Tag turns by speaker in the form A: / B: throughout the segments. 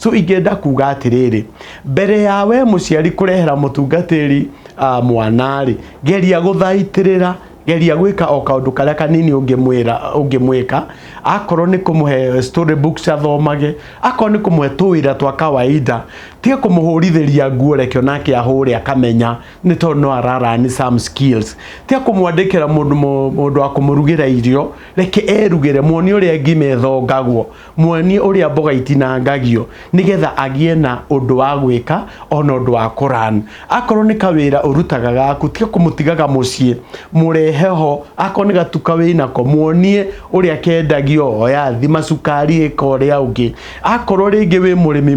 A: So ingenda kuga atiriri, mbere ya we muciari kurehera mutungatiri mwana ri, geria guthaitirira, geria gwika o kaundu karia kanini ungimwika, akorwo ni kumuhe story books athomage, akorwo ni kumuhe tuwira twa kawaida, tige kumuhurithiria nguo reke onake ahure akamenya ni tondu no ararani some skills, tige kumwandikira mundu wa kumurugira irio, reke erugire, muonie uria ngima ithongagwo, muonie uria mboga itinangagio, nigetha agie na undu wa gwika ona undu wa kuran. Akorwo ni kawira urutaga gaku, tige kumutigaga mucii, mureheho, akorwo ni gatuka winako, muonie uria kendagio, oya thima cukari ika uria ungi. Akorwo ringi wi murimi,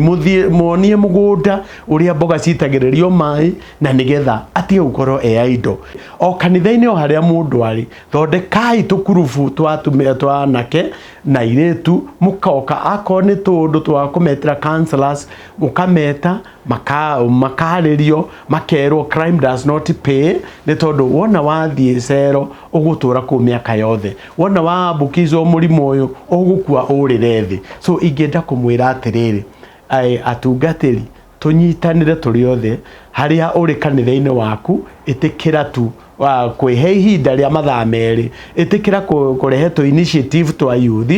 A: muonie mugunda uria mboga citagiririo mai, na nigetha atige gukorwo idle. O kanitha-ini o haria mundu ari, thondekai tukurubu twa anake na iretu, mukoka akorwo ni tundu twa kumetera counselors, mukameta makaririo, makerwo crime does not pay, ni tondu wona wathie cero ugutura ku miaka yothe, wona wambukizwo murimu uyu ugukua urire thi. So ingenda kumwira atiriri, atungatiri tunyitanire turi othe haria uri kanitha-ini waku, itikira tu kwihe ihinda ria mathaa meri, itikira kurehe tu initiative twa youth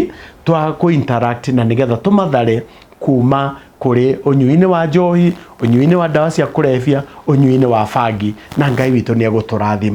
A: twa ku interact na nigetha tumathare kuma kuri unyui-ini wa njohi, unyui-ini wa ndawa cia kurebia, unyui-ini wa bangi, na Ngai witu ni aguturathima.